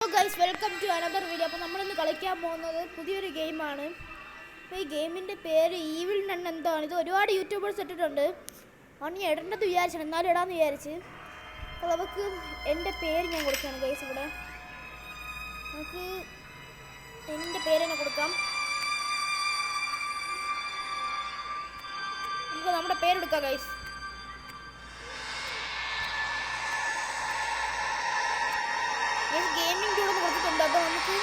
Hello guys, welcome to another video. അപ്പോൾ നമ്മളിന്ന് കളിക്കാൻ പോകുന്നത് പുതിയൊരു ഗെയിമാണ്. അപ്പോൾ ഈ ഗെയിമിൻ്റെ പേര് ഈവിൾ നൺ എന്താണ്. ഇത് ഒരുപാട് യൂട്യൂബേഴ്സ് ഇട്ടിട്ടുണ്ട്. ഞാൻ ഇടേണ്ടത് വിചാരിച്ചാണ്, എന്നാലും ഇടാമെന്ന് വിചാരിച്ച്. അപ്പോൾ നമുക്ക് എൻ്റെ പേര് ഞാൻ കൊടുക്കുകയാണ് ഗൈസ്. ഇവിടെ നമുക്ക് എൻ്റെ പേര് തന്നെ കൊടുക്കാം. നമുക്ക് നമ്മുടെ പേരെടുക്കാം ഗൈസ്. ഗെയിമിംഗ് ടൂൾ കൊടുത്തിട്ടുണ്ട്. അപ്പോൾ നമുക്ക്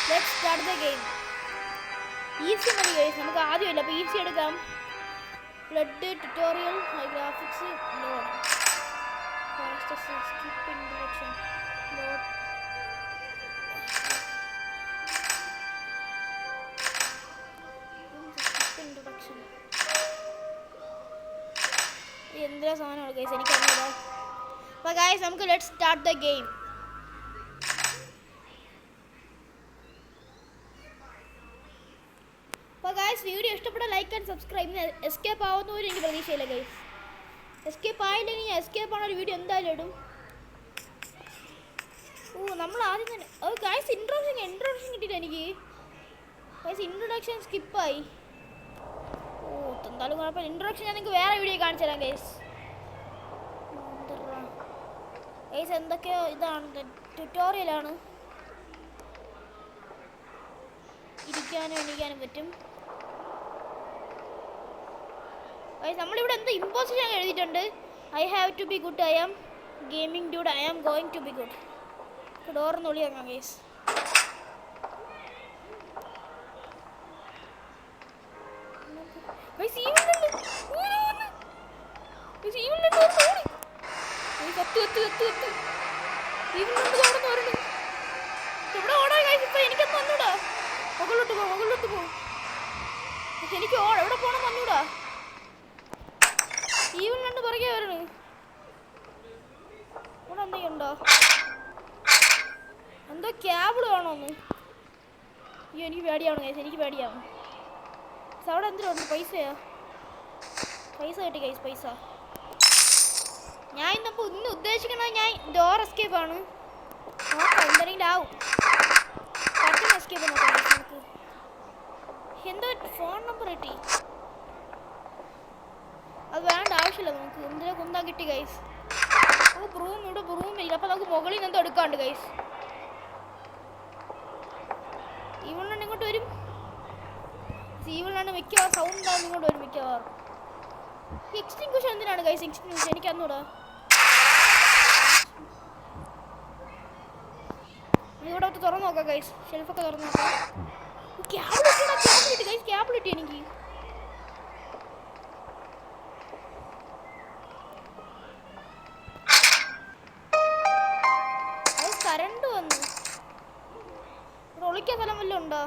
let's start the game. Easy മതി ഗൈസ്, നമുക്ക് ആദ്യമില്ല. അപ്പോൾ ഈസി എടുക്കാം. Flood tutorial, high graphics, load, skip introduction, load. Introduction എന്തിനാ സാധനമാണ് ഗൈസ്, എനിക്കറിയില്ല. അപ്പോൾ ഗൈസ് നമുക്ക് ലെറ്റ്സ് സ്റ്റാർട്ട് ദ ഗെയിം. അപ്പോൾ ഗൈസ് വീഡിയോ ഇഷ്ടപ്പെട്ട ലൈക്ക് ആൻഡ് സബ്സ്ക്രൈബ്. എസ്കേപ്പ് ആവുന്നവരും എനിക്ക് പ്രതീക്ഷയില്ല ഗൈസ്. എസ്കേപ്പ് ആയില്ലെങ്കിൽ ഞാൻ എസ്കേപ്പ് ആണൊരു വീഡിയോ എന്തായാലും ഇടും. നമ്മൾ ആദ്യം തന്നെ ഗൈസ് ഇൻട്രൊഡക്ഷൻ കിട്ടിയില്ല എനിക്ക് ഗൈസ്. ഇൻട്രൊഡക്ഷൻ സ്കിപ്പായി. എന്തായാലും കുഴപ്പമില്ല. ഇൻട്രൊഡക്ഷൻ ഞാൻ നിങ്ങൾക്ക് വേറെ വീഡിയോ കാണിച്ചു തരാം ഗൈസ്. ഗൈസ് എന്തൊക്കെയോ ഇതാണ്, ട്യൂട്ടോറിയലാണ്. ഇരിക്കാനും എണീക്കാനും പറ്റും. നമ്മളിവിടെ എന്തോ ഇമ്പോസിഷൻ എഴുതിയിട്ടുണ്ട്. I have to be good, I am gaming dude, I am going to be good. ഡോറിന്ന് വിളിയാക്കാം ഗൈസ്. എനിക്കൊന്നും വന്നൂടാ. മുകളിലോട്ട് പോ. എനിക്ക് എവിടെ പോകണം വന്നൂടാ. ഈവൻ കണ്ട് പുറകെ വരണു. ഇവിടെ എന്തെങ്കിലും ഉണ്ടോ? എന്തോ ക്യാബിൾ വേണോന്ന്. അയ്യോ എനിക്ക് പേടിയാവണം ഗൈസ്, എനിക്ക് പേടിയാവും. അവിടെ എന്തിനുണ്ട്? പൈസ കിട്ടി ഗൈസ്, പൈസ. ഞാൻ ഇന്ന് ഉദ്ദേശിക്കുന്നത് ഞാൻ ഡോർ എസ്കേപ്പ് ആണ്. നോക്കാം എന്തെങ്കിലും ആവും. പെട്ടെന്ന് എസ്കേപ്പ് നോക്കാം നമുക്ക്. എന്തോ ഫോൺ നമ്പർ കിട്ടി. അത് വേണ്ട, ആവശ്യമില്ല നമുക്ക്. എന്തിനാ കുന്താ കിട്ടി ഗൈസ്. ഇവിടെ ബ്രൂമില്ല. അപ്പോൾ നമുക്ക് മുകളിൽ നിന്ന് എന്തോ എടുക്കാണ്ട് ഗൈസ്. ഈവളിനാണ് ഇങ്ങോട്ട് വരും. ഈവളിനാണ് മിക്കവാറും സൗണ്ട് ഉണ്ടാവും, ഇങ്ങോട്ട് വരും മിക്കവാറും. എക്സ്റ്റിങ്ക്വിഷൻ എന്തിനാണ് ഗൈസ്? എക്സ്റ്റിങ്ക്വിഷൻ എനിക്ക് അന്നൂടാ. ഇവിടെ തുറന്നു നോക്കാം ഗൈസ്. ഷെൽഫൊക്കെ തുറന്നു നോക്കാം. ക്യാബിൾ കിട്ടി ഗൈസ്, ക്യാബിൾ കിട്ടി എനിക്ക്. കറണ്ട് വന്നു. ഇവിടെ ഒളിക്കാൻ സ്ഥലം വല്ലതും ഉണ്ടോ?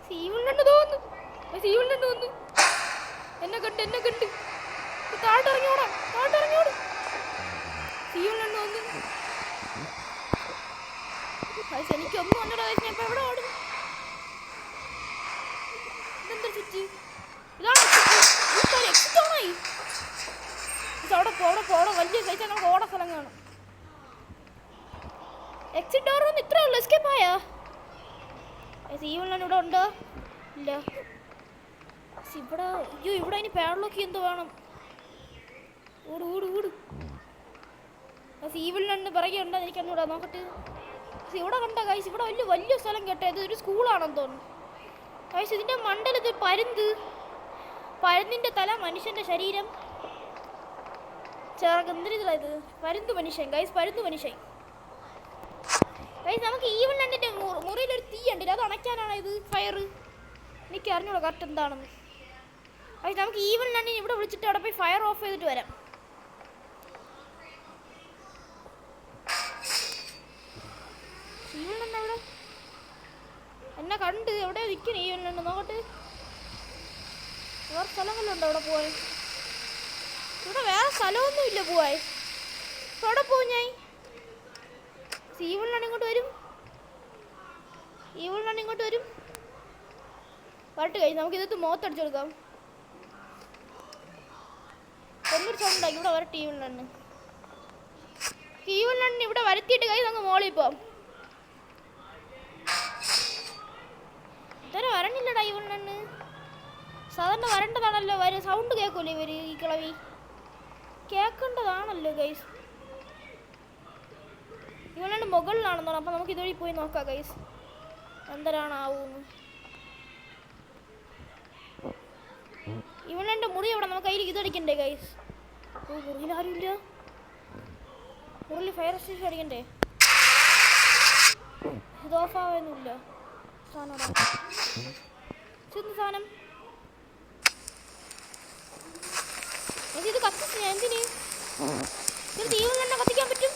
സീവുണ്ടെന്ന് തോന്നുന്നു. എന്നെ കണ്ട് താഴോട്ടിറങ്ങിയോടാ. സീവുണ്ടെന്ന് തോന്നുന്നു. എനിക്കൊന്നും വന്നിടാ. ഞാൻ ഇപ്പൊ എവിടെ ഓടും? ഇതെന്താ ചുറ്റി? ഇതാണ് എക്സിറ്റ് ഓണായി. അവിടെ പോടോ വലിയ സൈസ് നമുക്ക് ഓട സ്ഥലം കാണും. എക്സിറ്റ് ഡോർ വന്ന് ഇത്രേ ഉള്ളൂ. എസ്കേപ്പ് ആയാ? ഈവളിനാണ് ഇവിടെ ഉണ്ടോ? ഇല്ല. ഇവിടെ അതിന് പാഡ്ലോക്ക് എന്തോ വേണം. ഓട്. ഈവളിനാണ് പിറകെ ഉണ്ടോ എനിക്ക് അന്നൂടാ. നോക്കട്ടെ. ഇവിടെ കണ്ട ഗൈസ്, ഇവിടെ വലിയ സ്ഥലം കേട്ടോ. ഇത് ഒരു സ്കൂളാണെന്ന് തോന്നുന്നു ഗൈസ്. ഇതിൻ്റെ മണ്ടൽ ഇത് പരുന്തിൻ്റെ തല, മനുഷ്യൻ്റെ ശരീരം, എന്തിനാ പരുന്ത് മനുഷ്യൻ ഗൈസ്. നമുക്ക് ഈവൻ രണ്ടിൻ്റെ മുറിയിലൊരു തീ ഉണ്ടല്ലോ, അത് അണയ്ക്കാനാണ് ഇത് ഫയർ. എനിക്ക് അറിഞ്ഞോളൂ കറക്റ്റ് എന്താണെന്ന് ഗൈസ്. നമുക്ക് ഈവൻ രണ്ടിന് ഇവിടെ വിളിച്ചിട്ട് അവിടെ പോയി ഫയർ ഓഫ് ചെയ്തിട്ട് വരാം. ഈവൻ രണ്ട അവിടെ എന്നെ കണ്ട് എവിടെ നിൽക്കണേ? ഈവൻ രണ്ട് നോക്കട്ടെ. വേറെ സ്ഥലങ്ങളുണ്ടോ അവിടെ പോയി? ഇവിടെ വേറെ സ്ഥലമൊന്നും ഇല്ല പോവാൻ. അവിടെ പോവും ഞാൻ. ഈവളിനാണ് ഇങ്ങോട്ട് വരും. വരട്ട് കഴിഞ്ഞ് നമുക്ക് ഇതിട്ട് മുഖത്തടിച്ചു കൊടുക്കാം. ഒന്നൊരു സൗണ്ട് ഉണ്ടാക്കി ഇവിടെ വരട്ടെ ഈവനിലെണ്ണ് ഇവിടെ വരുത്തിയിട്ട് കൈ നമുക്ക് മോളിൽ പോവാം. ഇതുവരെ വരണില്ലടാ ഈവനിലെണ്ണ്. സാധാരണ വരേണ്ടതാണല്ലോ. സൗണ്ട് കേൾക്കൂലേ ഇവര് ഈ കിളവി? കേൾക്കേണ്ടതാണല്ലോ ഗൈസ്. ഇവളുടെ മുകളിലാണെന്ന് തോന്നുന്നു. അപ്പം നമുക്ക് ഇതുവഴി പോയി നോക്കാം ഗൈസ് എന്തരാണാവൂന്ന്. ഇവളുടെ മുറി എവിടെ? നമുക്ക് അതിൽ ഇതടിക്കണ്ടേ ഗൈസ്? ഓ മുറിയിൽ ആരുമില്ല. മുറിയിൽ ഫയർ സ്റ്റേഷൻ അടിക്കണ്ടേ? ഇത് ഓഫാവുന്നില്ല. സാധനം സാധനം ഇത് കത്തിച്ച് ഞാൻ എന്തിന്? ഇത് ഈവനിലെണ്ണ കത്തിക്കാൻ പറ്റും.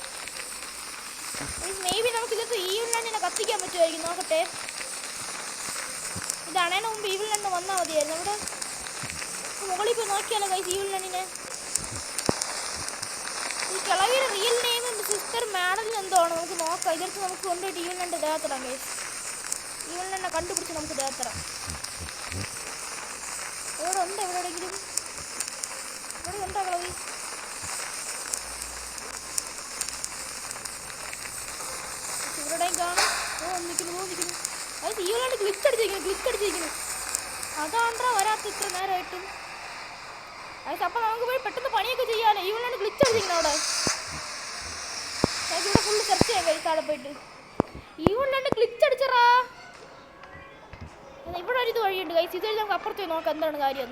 മേ ബി നമുക്ക് ഇതിൽ ഈവനിലെണ്ണ കത്തിക്കാൻ പറ്റുമായിരിക്കും. നോക്കട്ടെ. ഇത് അണേന് മുമ്പ് ഈവനിലെണ്ണ വന്നാൽ മതിയായിരുന്നു. നമ്മുടെ മുകളിൽ പോയി നോക്കിയാലോ ഗൈസ് ഈവനിലെണ്ണിനെ. ഈ കിളവിയുടെ റിയൽ നെയിം സിസ്റ്റർ മാഡലിന് എന്തോ ആണ്. നമുക്ക് നോക്കാം. ഇതിടത്ത് നമുക്ക് കൊണ്ടുപോയിട്ട് ഈവനിലെണ്ണ ദേഹത്തിടാം ഗൈസ്. ഈവനിലെണ്ണ കണ്ടുപിടിച്ച് നമുക്ക് ദേഹത്തിടാം. എവിടെ ഉണ്ട്? എവിടെയെങ്കിലും ഇവിടെ ഉണ്ടോ കിളവി? ഇവിടെയും കാണും. നിൽക്കുന്നു. അത് ഈവനിലെണ്ണ ഗ്ലിച്ച് അടിച്ചിരിക്കുന്നു. അതാണ്ടാ വരാത്ത ഇത്ര നേരമായിട്ടും. അപ്പം നമുക്ക് പോയി പെട്ടെന്ന് പണിയൊക്കെ ചെയ്യാനോ. ഈവനിലെണ്ണ ഗ്ലിച്ച് അടിച്ചിരിക്കുന്നു അവിടെ. നമുക്ക് ഇവിടെ ഫുള്ള് സെർച്ച് ചെയ്യാം കഴിച്ച് അവിടെ പോയിട്ട്. ഈവനിലെണ്ണ ഗ്ലിച്ച് അടിച്ചറാ. ഇവിടെ ഒരു ഇത് വഴിയുണ്ട് കഴിച്ച്. ഇത് നമുക്ക് അപ്പുറത്ത് പോയി നോക്കാം എന്താണ് കാര്യം.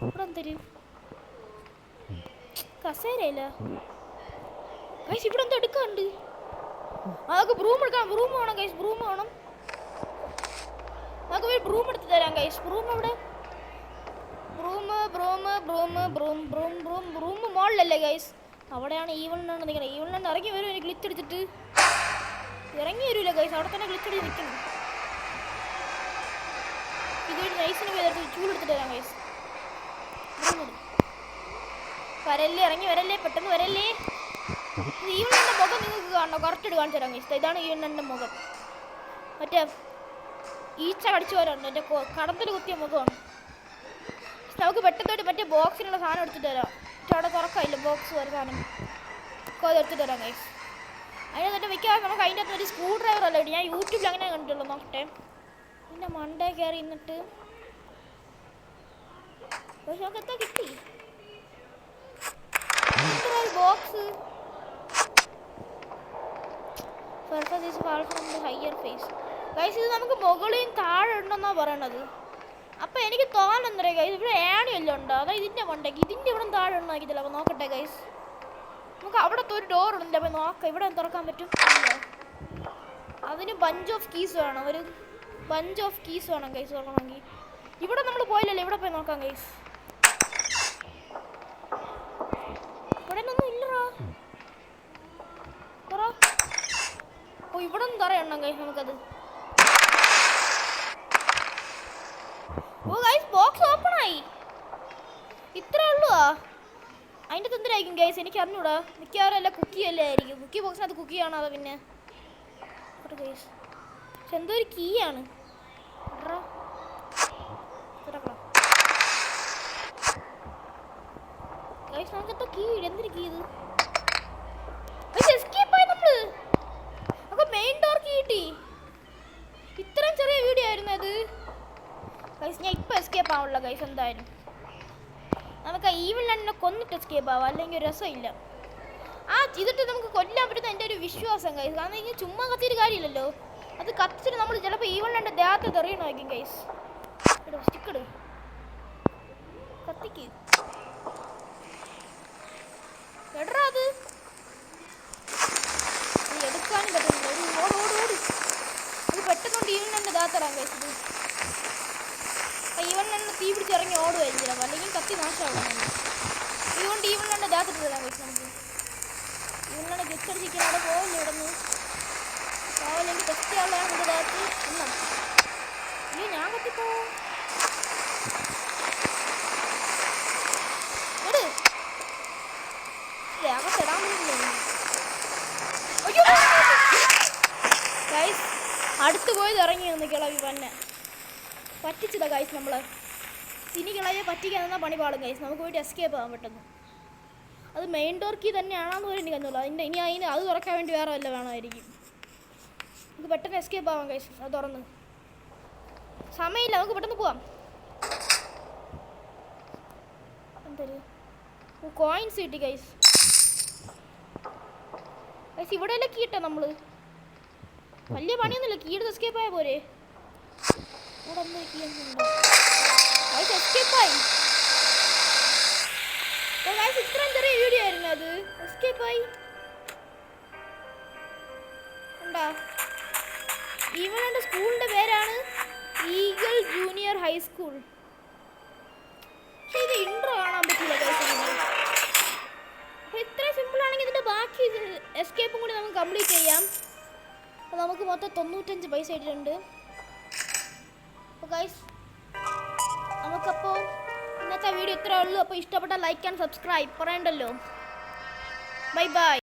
ഇവിടെ എന്തര് കസേരയില്ല ഗൈസ്. ഇവിടെ എന്തോ എടുക്കാറുണ്ട്. അതൊക്കെ ബ്രൂം എടുക്കാം. ബ്രൂം വേണം ഗൈസ്. ബ്രൂം വേണം. നമുക്ക് പോയി ബ്രൂം എടുത്ത് തരാം ഗൈസ്. ബ്രൂം എവിടെ? ബ്രൂം മോളിലല്ലേ ഗൈസ്? അവിടെയാണ് ഈവനിലെണ്ണ നിൽക്കുന്നത്. ഈവനിലെണ്ണ ഇറങ്ങി വരും. എനിക്ക് ഗ്ലിച്ച് അടിച്ചിട്ട് ഇറങ്ങി വരൂല ഗൈസ്. അവിടെ തന്നെ ഗ്ലിച്ച് അടിച്ച് നിൽക്കുന്നു. ഇതൊരു നൈസിന് പോയി ചൂടെടുത്തിട്ട് തരാം ഗൈസ്. വരല്ലേ, ഇറങ്ങി വരല്ലേ, പെട്ടെന്ന് വരല്ലേ. ഈവനിലെണ്ണ മുഖം നിങ്ങൾക്ക് കാണണോ? കറക്റ്റ് കാണിച്ചു തരാം ഗൈസ്. ഇതാണ് ഈവനിലെണ്ണ മുഖം. മറ്റേ ഈച്ച കടിച്ചു വരാറുണ്ട്. എൻ്റെ കടത്തിൽ കുത്തിയ മുഖമാണ്. നമുക്ക് പെട്ടെന്നോട്ട് മറ്റേ ബോക്സിനുള്ള സാധനം എടുത്തിട്ട് തരാം. അവിടെ തുറക്കാമില്ല ബോക്സ് വരെ സാധനം എടുത്തിട്ട് തരാം ഗൈസ്. അതിനകത്ത് മിക്കവാറും നമുക്ക് അതിൻ്റെ അകത്ത് ഒരു സ്ക്രൂ ഡ്രൈവർ അല്ല. ഞാൻ യൂട്യൂബിൽ അങ്ങനെ കണ്ടിട്ടുള്ളൂ. നോക്കട്ടെ. പിന്നെ മണ്ടേ കയറി ഇന്നിട്ട് പക്ഷെ നമുക്ക് എത്താ കിട്ടി ബോക്സ്. Higher face guys. ഇത് നമുക്ക് മുകളിൽ താഴെ ഉണ്ടെന്നാണ് പറയണത്. അപ്പം എനിക്ക് തോന്നുന്നേ ഗൈസ് ഇവിടെ ഏണിയെല്ലാം ഉണ്ടോ? അതായത് ഇതിൻ്റെ മണ്ടേക്ക് ഇതിൻ്റെ ഇവിടെ താഴെ ഉണ്ടാക്കിയിട്ടില്ല. അപ്പോൾ നോക്കട്ടെ ഗൈസ്. നമുക്ക് അവിടുത്തെ ഒരു ഡോർ ഉണ്ട്. അപ്പോൾ നോക്കാം ഇവിടെ തുറക്കാൻ പറ്റും. അതിന് ബഞ്ച് ഓഫ് കീസ് വേണം. ഒരു ബഞ്ച് ഓഫ് കീസ് വേണം ഗൈസ് തുറക്കണമെങ്കിൽ. ഇവിടെ നമ്മൾ പോയില്ലല്ലോ. ഇവിടെ പോയി നോക്കാം ഗൈസ്. ഇവിടെ ഒന്നും ഇല്ലറാ. ഓ ഇവിടെ ഒന്നും തറയണം ഗൈസ് നമുക്കത്. ഓ ഗൈസ് ബോക്സ് ഓപ്പൺ ആയി. ഇത്രേ ഉള്ളൂ. അതിൻ്റെ എന്തിനായിരിക്കും ഗൈസ് എനിക്ക് അറിഞ്ഞൂടാ. മിക്കവാറും അല്ല കുക്കി അല്ലേ ആയിരിക്കും. കുക്കി ബോക്സിനകത്ത് കുക്കി കാണാതെ പിന്നെ ഗൈസ്. പക്ഷെ എന്തോ ഒരു കീ ആണ്. ഗൈസ് നമുക്കെന്തോ കീ. എന്തൊരു കീ ഇത്? എസ്കേപ്പ് ആയി നമ്മള്. നമുക്ക് മെയിൻ ഡോർ കീ കിട്ടി. ഇത്രയും ചെറിയ വീഡിയോ ആയിരുന്നു അത് ഗൈസ്. ഞാൻ ഇപ്പോൾ എസ്കേപ്പ് ആവുള്ള ഗൈസ്. എന്തായാലും നമുക്ക് ഈവനിലെണ്ണ കൊന്നിട്ട് എസ്കേപ്പ് ആവാം. അല്ലെങ്കിൽ ഒരു രസമില്ല. ഇതിട്ട് നമുക്ക് കൊല്ലാൻ പറ്റുന്ന എൻ്റെ ഒരു വിശ്വാസം ഗൈസ്. കാരണം ഇങ്ങനെ ചുമ്മാ കത്തിയൊരു കാര്യമില്ലല്ലോ. അത് കത്തിച്ചിട്ട് നമ്മൾ ചിലപ്പോൾ ഈവനിലെണ്ണ ദേഹത്ത് തെറിയണമായിരിക്കും ഗൈസ്. സ്റ്റിക്കട് കത്തിക്ക് എടാ. അത് എടുക്കാനും പറ്റുന്നില്ല. ഒരു ഓട് അത് പെട്ടെന്നുകൊണ്ട് ഈവനിലെണ്ണ ദേഹത്തിടാൻ ഗൈസ്. ഇത് ഈവനിലെണ്ണ തീ പിടിച്ച് ഇറങ്ങി ഓടുമായിരിക്കും ചിലപ്പോൾ. അല്ലെങ്കിൽ കത്തി നാശമാവും. ഇതുകൊണ്ട് ഈവനിലെണ്ണ ദേഹത്തിട്ട് തരാൻ ഗൈസ്. നമുക്ക് ഈവനിലെണ്ണ ഗെച്ചടിച്ചിരിക്കാൻ അവിടെ പോവില്ല. ഇവിടെ നിന്ന് പോവില്ലെങ്കിൽ ടെസ്റ്റ് ചെയ്യാനുള്ളതാണ് എൻ്റെ ദേഹത്ത്. ഒന്നും അയ്യോ ഞാൻ കത്തിപ്പോ ദേഹത്തിടാൻ പറ്റില്ല ഗൈസ്. അടുത്ത് പോയത് ഇറങ്ങി വന്ന് കിളവി തന്നെ പറ്റിച്ചതാ ഗൈസ് നമ്മള്. സിനികളെ പറ്റിക്കാൻ പണി പാടും ഗൈസ്. നമുക്ക് പോയിട്ട് എസ്കേപ്പ് ആവാൻ പെട്ടെന്ന്. അത് മെയിൻ ഡോർ കീ തന്നെയാണെന്ന് പോലും എനിക്ക് അറിഞ്ഞുള്ളൂ. ഇനി അത് തുറക്കാൻ വേണ്ടി വേറെ വല്ല വേണമായിരിക്കും. നമുക്ക് പെട്ടെന്ന് എസ്കേപ്പ് ആവാം ഗൈസ്. അത് തുറന്ന് സമയമില്ല, നമുക്ക് പെട്ടെന്ന് പോവാം. എന്തൊരു കോയിൻസ് കിട്ടി ഗൈസ്. ഗൈസ് ഇവിടെ അല്ലേ കീ ഇട്ടോ നമ്മൾ? വലിയ പണിയൊന്നുമില്ല, കീ എടുത്ത് എസ്കേപ്പ് ആയ പോരെ. ഇവിടെ എന്താ കീ ഉണ്ടോ? ഗൈസ് എസ്കേപ്പായി. ഇത്രയും ചെറിയ വീഡിയോ ആയിരുന്നു അത്. എസ്കേപ്പായി ഉണ്ടാ. ഇവളുടെ സ്കൂളിൻ്റെ പേരാണ് ഈഗിൾ ജൂനിയർ ഹൈസ്കൂൾ. പക്ഷെ ഇത് ഇൻട്രോ കാണാൻ പറ്റില്ല ഗൈസ്. അപ്പോൾ ഇത്ര സിമ്പിൾ ആണെങ്കിൽ ഇതിൻ്റെ ബാക്കി എസ്കേപ്പും കൂടി നമുക്ക് കംപ്ലീറ്റ് ചെയ്യാം. അപ്പോൾ നമുക്ക് മൊത്തം 95 പൈസ ഇട്ടിട്ടുണ്ട്. അപ്പോൾ ഗൈസ് നമുക്കപ്പോൾ ഇന്നത്തെ വീഡിയോ ഇത്രേ ഉള്ളൂ. അപ്പോൾ ഇഷ്ടപ്പെട്ട ലൈക്ക് ആൻഡ് സബ്സ്ക്രൈബ് പറയണ്ടല്ലോ. Bye bye.